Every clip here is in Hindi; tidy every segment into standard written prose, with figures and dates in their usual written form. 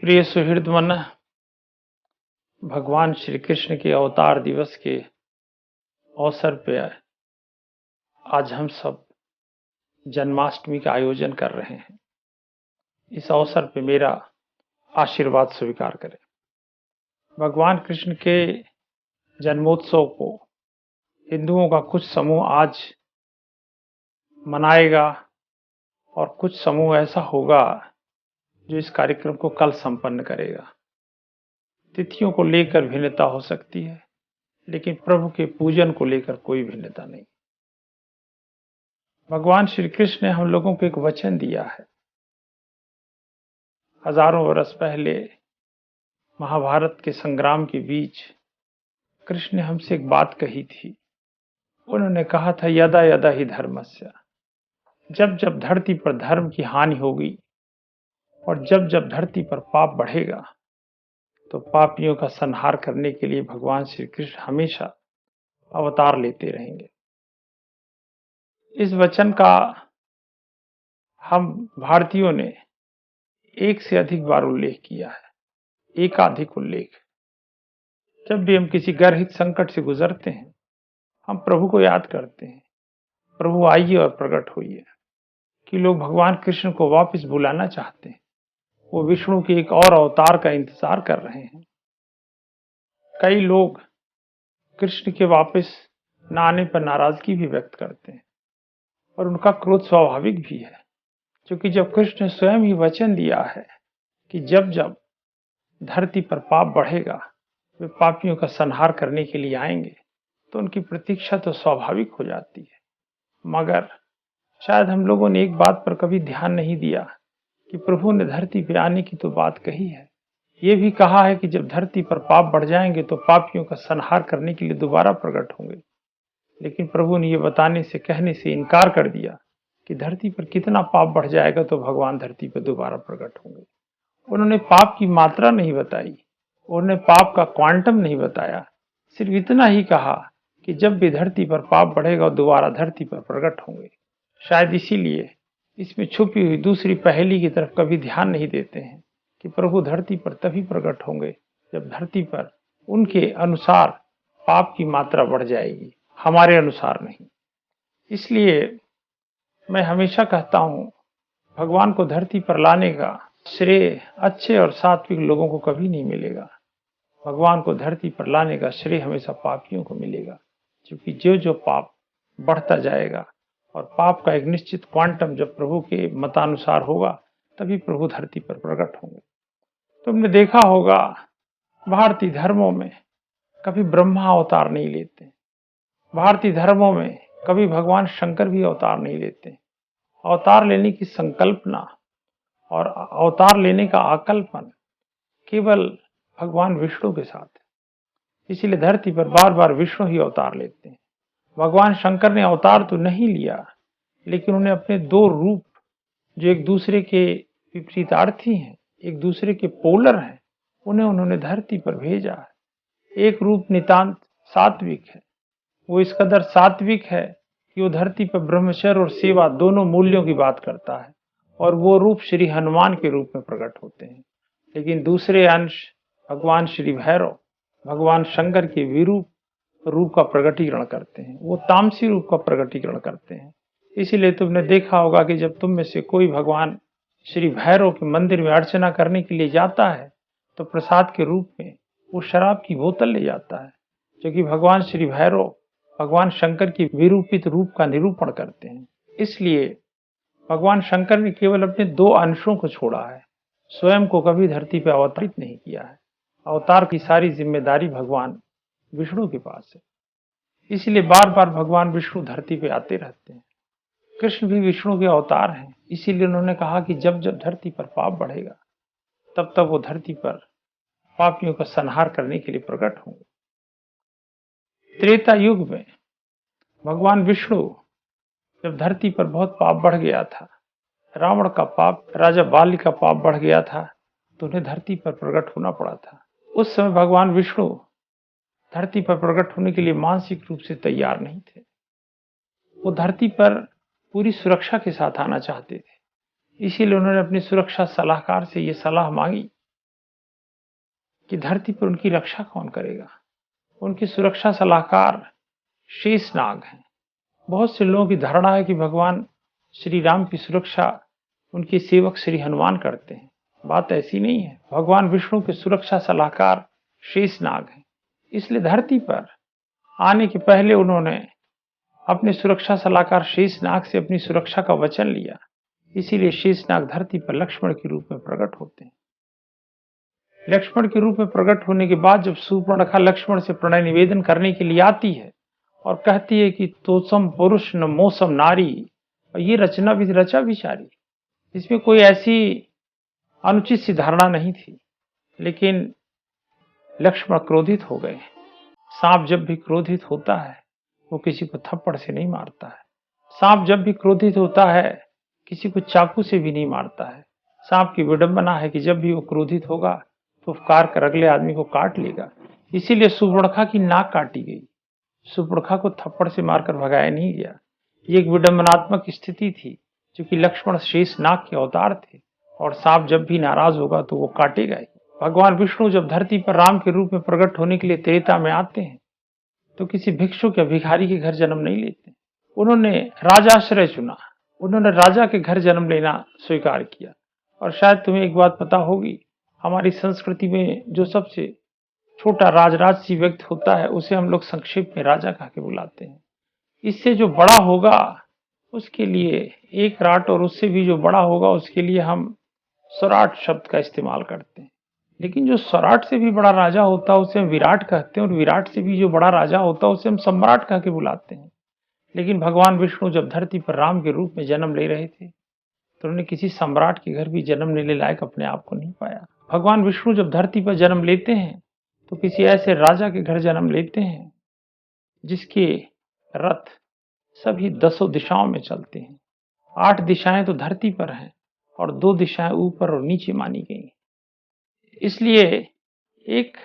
प्रिय सुहृद मन, भगवान श्री कृष्ण के अवतार दिवस के अवसर पे आज हम सब जन्माष्टमी का आयोजन कर रहे हैं। इस अवसर पे मेरा आशीर्वाद स्वीकार करें। भगवान कृष्ण के जन्मोत्सव को हिंदुओं का कुछ समूह आज मनाएगा और कुछ समूह ऐसा होगा जो इस कार्यक्रम को कल संपन्न करेगा। तिथियों को लेकर भिन्नता हो सकती है, लेकिन प्रभु के पूजन को लेकर कोई भिन्नता नहीं। भगवान श्री कृष्ण ने हम लोगों को एक वचन दिया है। हजारों वर्ष पहले महाभारत के संग्राम के बीच कृष्ण ने हमसे एक बात कही थी। उन्होंने कहा था, यदा यदा ही धर्मस्य, जब जब धरती पर धर्म की हानि होगी और जब जब धरती पर पाप बढ़ेगा तो पापियों का संहार करने के लिए भगवान श्री कृष्ण हमेशा अवतार लेते रहेंगे। इस वचन का हम भारतीयों ने एक से अधिक बार उल्लेख किया है, एकाधिक उल्लेख। जब भी हम किसी गर्हित संकट से गुजरते हैं, हम प्रभु को याद करते हैं, प्रभु आइए और प्रकट होइए। कि लोग भगवान कृष्ण को वापस बुलाना चाहते हैं, वो विष्णु के एक और अवतार का इंतजार कर रहे हैं। कई लोग कृष्ण के वापस न आने पर नाराजगी भी व्यक्त करते हैं और उनका क्रोध स्वाभाविक भी है, क्योंकि जब कृष्ण ने स्वयं ही वचन दिया है कि जब जब धरती पर पाप बढ़ेगा वे पापियों का संहार करने के लिए आएंगे, तो उनकी प्रतीक्षा तो स्वाभाविक हो जाती है। मगर शायद हम लोगों ने एक बात पर कभी ध्यान नहीं दिया कि प्रभु ने धरती पर आने की तो बात कही है, ये भी कहा है कि जब धरती पर पाप बढ़ जाएंगे तो पापियों का संहार करने के लिए दोबारा प्रकट होंगे। लेकिन प्रभु ने ये बताने से, कहने से इनकार कर दिया कि धरती पर कितना पाप बढ़ जाएगा तो भगवान धरती पर दोबारा प्रकट होंगे। उन्होंने पाप की मात्रा नहीं बताई, उन्होंने पाप का क्वांटम नहीं बताया, सिर्फ इतना ही कहा कि जब भी धरती पर पाप बढ़ेगा दोबारा धरती पर प्रकट होंगे। शायद इसीलिए इसमें छुपी हुई दूसरी पहेली की तरफ कभी ध्यान नहीं देते हैं कि प्रभु धरती पर तभी प्रकट होंगे जब धरती पर उनके अनुसार पाप की मात्रा बढ़ जाएगी, हमारे अनुसार नहीं। इसलिए मैं हमेशा कहता हूं, भगवान को धरती पर लाने का श्रेय अच्छे और सात्विक लोगों को कभी नहीं मिलेगा। भगवान को धरती पर लाने का श्रेय हमेशा पापियों को मिलेगा, क्योंकि जो जो पाप बढ़ता जाएगा और पाप का एक निश्चित क्वांटम जब प्रभु के मतानुसार होगा तभी प्रभु धरती पर प्रकट होंगे। तुमने देखा होगा भारतीय धर्मों में कभी ब्रह्मा अवतार नहीं लेते, भारतीय धर्मों में कभी भगवान शंकर भी अवतार नहीं लेते। अवतार लेने की संकल्पना और अवतार लेने का आकल्पन केवल भगवान विष्णु के साथ है। इसीलिए धरती पर बार बार विष्णु ही अवतार लेते हैं। भगवान शंकर ने अवतार तो नहीं लिया, लेकिन उन्हें अपने दो रूप जो एक दूसरे के विपरीतार्थी हैं, एक दूसरे के पोलर हैं, उन्हें उन्होंने धरती पर भेजा है। एक रूप नितांत सात्विक है, वो इस कदर सात्विक है कि वो धरती पर ब्रह्मचर्य और सेवा दोनों मूल्यों की बात करता है, और वो रूप श्री हनुमान के रूप में प्रकट होते हैं। लेकिन दूसरे अंश भगवान श्री भैरव भगवान शंकर के विरूप रूप का प्रकटीकरण करते हैं, वो तामसी रूप का प्रकटीकरण करते हैं। इसीलिए तुमने देखा होगा कि जब तुम में से कोई भगवान श्री भैरव के मंदिर में अर्चना करने के लिए जाता है तो प्रसाद के रूप में वो शराब की बोतल ले जाता है, क्योंकि भगवान श्री भैरव भगवान शंकर के विरूपित रूप का निरूपण करते हैं। इसलिए भगवान शंकर ने केवल अपने दो अंशों को छोड़ा है, स्वयं को कभी धरती पर अवतरित नहीं किया है। अवतार की सारी जिम्मेदारी भगवान विष्णु के पास है। इसलिए बार बार भगवान विष्णु धरती पे आते रहते हैं। कृष्ण भी विष्णु के अवतार हैं, इसीलिए उन्होंने कहा कि जब जब धरती पर पाप बढ़ेगा तब तब वो धरती पर पापियों का संहार करने के लिए प्रकट होंगे। त्रेता युग में भगवान विष्णु जब धरती पर बहुत पाप बढ़ गया था, रावण का पाप, राजा बाली का पाप बढ़ गया था, तो उन्हें धरती पर प्रकट होना पड़ा था। उस समय भगवान विष्णु धरती पर प्रकट होने के लिए मानसिक रूप से तैयार नहीं थे। वो धरती पर पूरी सुरक्षा के साथ आना चाहते थे। इसीलिए उन्होंने अपने सुरक्षा सलाहकार से ये सलाह मांगी कि धरती पर उनकी रक्षा कौन करेगा। उनकी सुरक्षा सलाहकार शेषनाग हैं। बहुत से लोगों की धारणा है कि भगवान श्री राम की सुरक्षा उनके सेवक श्री हनुमान करते हैं। बात ऐसी नहीं है। भगवान विष्णु के सुरक्षा सलाहकार शेषनाग हैं। इसलिए धरती पर आने के पहले उन्होंने अपने सुरक्षा सलाहकार शेषनाग से अपनी सुरक्षा का वचन लिया। इसीलिए शेषनाग धरती पर लक्ष्मण के रूप में प्रकट होते हैं। लक्ष्मण के रूप में प्रकट होने के बाद जब शूर्पणखा लक्ष्मण से प्रणय निवेदन करने के लिए आती है और कहती है कि तोसम पुरुष न मोसम नारी, और ये रचना भी रचा विचारी, इसमें कोई ऐसी अनुचित सी धारणा नहीं थी। लेकिन लक्ष्मण क्रोधित हो गए। सांप जब भी क्रोधित होता है वो किसी को थप्पड़ से नहीं मारता है। सांप जब भी क्रोधित होता है किसी को चाकू से भी नहीं मारता है। सांप की विडंबना है कि जब भी वो क्रोधित होगा तो उपकार कर अगले आदमी को काट लेगा। इसीलिए शूर्पणखा की नाक काटी गई। शूर्पणखा को थप्पड़ से मारकर भगाया नहीं गया। ये एक विडंबनात्मक स्थिति थी, क्योंकि लक्ष्मण शेष नाग के अवतार थे और सांप जब भी नाराज होगा तो वो काटेगा ही। भगवान विष्णु जब धरती पर राम के रूप में प्रकट होने के लिए त्रेता में आते हैं तो किसी भिक्षुक या भिखारी के घर जन्म नहीं लेते। उन्होंने राजाश्रय चुना। उन्होंने राजा के घर जन्म लेना स्वीकार किया। और शायद तुम्हें एक बात पता होगी, हमारी संस्कृति में जो सबसे छोटा राजराजसी व्यक्ति होता है उसे हम लोग संक्षेप में राजा कह के बुलाते हैं। इससे जो बड़ा होगा उसके लिए एक राट, और उससे भी जो बड़ा होगा उसके लिए हम स्वराट शब्द का इस्तेमाल करते हैं। लेकिन जो स्वराट से भी बड़ा राजा होता है उसे हम विराट कहते हैं, और विराट से भी जो बड़ा राजा होता है उसे हम सम्राट कह के बुलाते हैं। लेकिन भगवान विष्णु जब धरती पर राम के रूप में जन्म ले रहे थे तो उन्होंने किसी सम्राट के घर भी जन्म लेने लायक अपने आप को नहीं पाया। भगवान विष्णु जब धरती पर जन्म लेते हैं तो किसी ऐसे राजा के घर जन्म लेते हैं जिसके रथ सभी 10 दिशाओं में चलते हैं। 8 दिशाएं तो धरती पर हैं और 2 दिशाएं ऊपर और नीचे मानी गई। इसलिए एक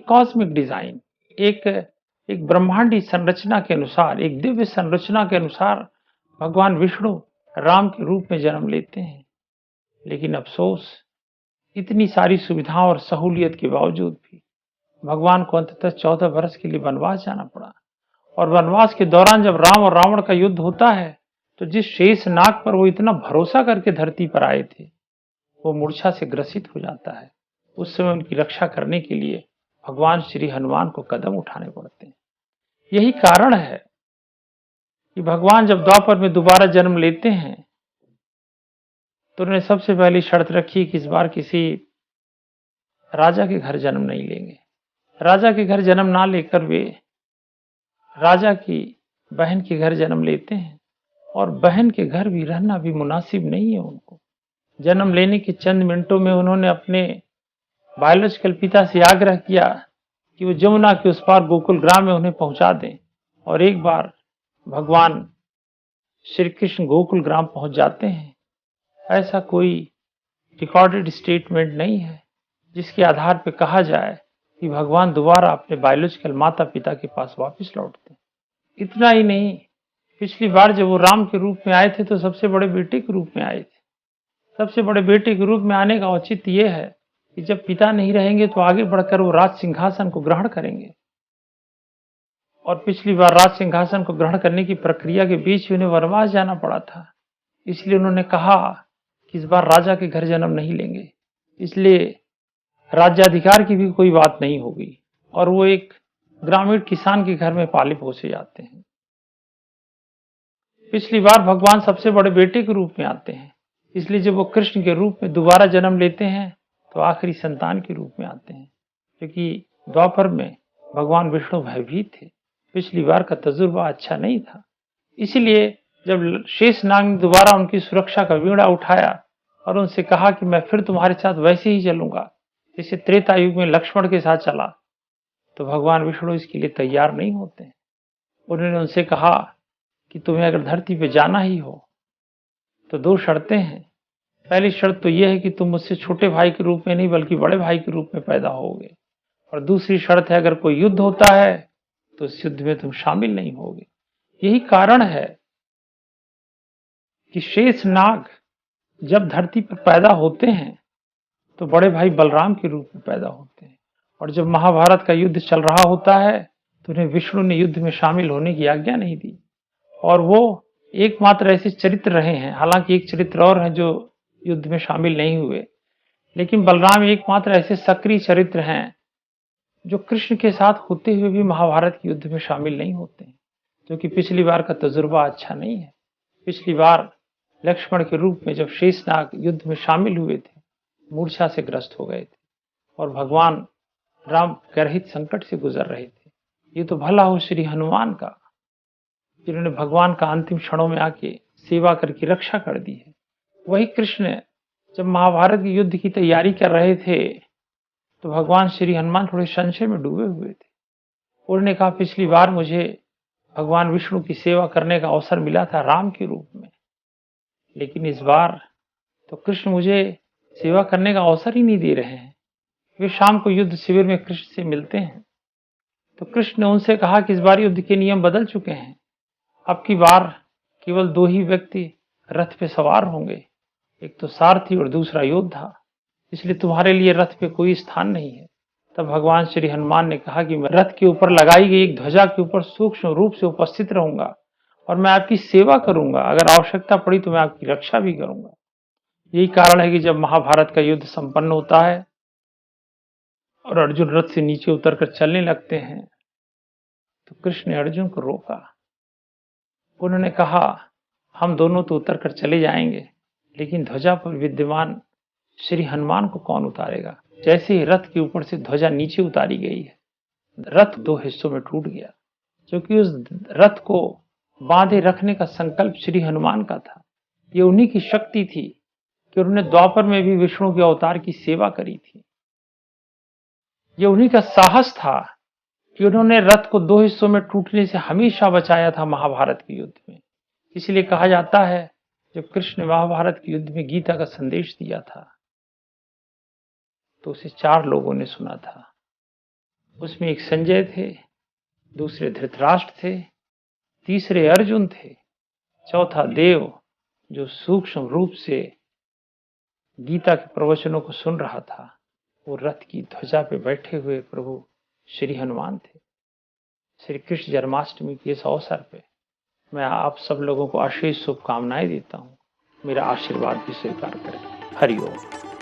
कॉस्मिक डिजाइन, एक ब्रह्मांडी संरचना के अनुसार, एक दिव्य संरचना के अनुसार भगवान विष्णु राम के रूप में जन्म लेते हैं। लेकिन अफसोस, इतनी सारी सुविधाओं और सहूलियत के बावजूद भी भगवान को अंततः 14 वर्ष के लिए वनवास जाना पड़ा। और वनवास के दौरान जब राम और रावण का युद्ध होता है तो जिस शेष नाग पर वो इतना भरोसा करके धरती पर आए थे वो मूर्छा से ग्रसित हो जाता है। उस समय उनकी रक्षा करने के लिए भगवान श्री हनुमान को कदम उठाने पड़ते हैं। यही कारण है कि भगवान जब द्वापर में दोबारा जन्म लेते हैं तो उन्होंने सबसे पहली शर्त रखी कि इस बार किसी राजा के घर जन्म नहीं लेंगे। राजा के घर जन्म ना लेकर वे राजा की बहन के घर जन्म लेते हैं, और बहन के घर भी रहना भी मुनासिब नहीं है उनको। जन्म लेने के चंद मिनटों में उन्होंने अपने बायोलॉजिकल पिता से आग्रह किया कि वो जमुना के उस पार गोकुल ग्राम में उन्हें पहुंचा दें। और एक बार भगवान श्री कृष्ण गोकुल ग्राम पहुंच जाते हैं। ऐसा कोई रिकॉर्डेड स्टेटमेंट नहीं है जिसके आधार पर कहा जाए कि भगवान दोबारा अपने बायोलॉजिकल माता पिता के पास वापस लौटते। इतना ही नहीं, पिछली बार जब वो राम के रूप में आए थे तो सबसे बड़े बेटे के रूप में आए थे। सबसे बड़े बेटे के रूप में आने का औचित्य ये है कि जब पिता नहीं रहेंगे तो आगे बढ़कर वो राज सिंहासन को ग्रहण करेंगे। और पिछली बार राज सिंहासन को ग्रहण करने की प्रक्रिया के बीच उन्हें वनवास जाना पड़ा था। इसलिए उन्होंने कहा कि इस बार राजा के घर जन्म नहीं लेंगे, इसलिए राज्याधिकार की भी कोई बात नहीं होगी। और वो एक ग्रामीण किसान के घर में पाले पोसे जाते हैं। पिछली बार भगवान सबसे बड़े बेटे के रूप में आते हैं, इसलिए जब वो कृष्ण के रूप में दोबारा जन्म लेते हैं तो आखिरी संतान के रूप में आते हैं, क्योंकि द्वापर में भगवान विष्णु भयभीत थे। पिछली बार का तजुर्बा अच्छा नहीं था। इसीलिए जब शेषनाग ने दोबारा उनकी सुरक्षा का बीड़ा उठाया और उनसे कहा कि मैं फिर तुम्हारे साथ वैसे ही चलूंगा जैसे त्रेता युग में लक्ष्मण के साथ चला, तो भगवान विष्णु इसके लिए तैयार नहीं होते। उन्होंने उनसे कहा कि तुम्हें अगर धरती पे जाना ही हो तो 2 शर्तें हैं। पहली शर्त तो यह है कि तुम मुझसे छोटे भाई के रूप में नहीं बल्कि बड़े भाई के रूप में पैदा होगे, और दूसरी शर्त है अगर कोई युद्ध होता है तो उस युद्ध में तुम शामिल नहीं होगे। यही कारण है कि शेष नाग जब धरती पर पैदा होते हैं तो बड़े भाई बलराम के रूप में पैदा होते हैं, और जब महाभारत का युद्ध चल रहा होता है तो उन्हें विष्णु ने युद्ध में शामिल होने की आज्ञा नहीं दी, और वो एकमात्र ऐसे चरित्र रहे हैं। हालांकि एक चरित्र और हैं जो युद्ध में शामिल नहीं हुए, लेकिन बलराम एकमात्र ऐसे सक्रिय चरित्र हैं जो कृष्ण के साथ होते हुए भी महाभारत के युद्ध में शामिल नहीं होते हैं। क्योंकि पिछली बार का तजुर्बा अच्छा नहीं है। पिछली बार लक्ष्मण के रूप में जब शेषनाग युद्ध में शामिल हुए थे, मूर्छा से ग्रस्त हो गए थे और भगवान राम गर्हित संकट से गुजर रहे थे। ये तो भला हो श्री हनुमान का, जिन्होंने भगवान का अंतिम क्षणों में आके सेवा करके रक्षा कर दी है। वही कृष्ण जब महाभारत के युद्ध की तैयारी कर रहे थे तो भगवान श्री हनुमान थोड़े संशय में डूबे हुए थे। उन्होंने कहा, पिछली बार मुझे भगवान विष्णु की सेवा करने का अवसर मिला था राम के रूप में, लेकिन इस बार तो कृष्ण मुझे सेवा करने का अवसर ही नहीं दे रहे हैं। वे शाम को युद्ध शिविर में कृष्ण से मिलते हैं तो कृष्ण ने उनसे कहा कि इस बार युद्ध के नियम बदल चुके हैं। अब की बार केवल 2 ही व्यक्ति रथ पे सवार होंगे, एक तो सारथी और दूसरा योद्धा, इसलिए तुम्हारे लिए रथ पे कोई स्थान नहीं है। तब भगवान श्री हनुमान ने कहा कि मैं रथ के ऊपर लगाई गई एक ध्वजा के ऊपर सूक्ष्म रूप से उपस्थित रहूंगा और मैं आपकी सेवा करूंगा, अगर आवश्यकता पड़ी तो मैं आपकी रक्षा भी करूंगा। यही कारण है कि जब महाभारत का युद्ध संपन्न होता है और अर्जुन रथ से नीचे उतरकर चलने लगते हैं तो कृष्ण ने अर्जुन को रोका। उन्होंने कहा, हम दोनों तो उतर कर चले जाएंगे, लेकिन ध्वजा पर विद्यमान श्री हनुमान को कौन उतारेगा। जैसे ही रथ के ऊपर से ध्वजा नीचे उतारी गई है, रथ 2 हिस्सों में टूट गया, क्योंकि उस रथ को बांधे रखने का संकल्प श्री हनुमान का था। ये उन्हीं की शक्ति थी कि उन्होंने द्वापर में भी विष्णु के अवतार की सेवा करी थी। ये उन्हीं का साहस था कि उन्होंने रथ को 2 हिस्सों में टूटने से हमेशा बचाया था महाभारत के युद्ध में। इसलिए कहा जाता है, जब कृष्ण ने महाभारत के युद्ध में गीता का संदेश दिया था तो उसे 4 लोगों ने सुना था। उसमें एक संजय थे, दूसरे धृतराष्ट्र थे, तीसरे अर्जुन थे, चौथा देव जो सूक्ष्म रूप से गीता के प्रवचनों को सुन रहा था। वो रथ की ध्वजा पे बैठे हुए प्रभु श्री हनुमान थे। श्री कृष्ण जन्माष्टमी के इस अवसर पे मैं आप सब लोगों को अशेष शुभकामनाएं देता हूँ। मेरा आशीर्वाद भी स्वीकार करें। हरि ओम।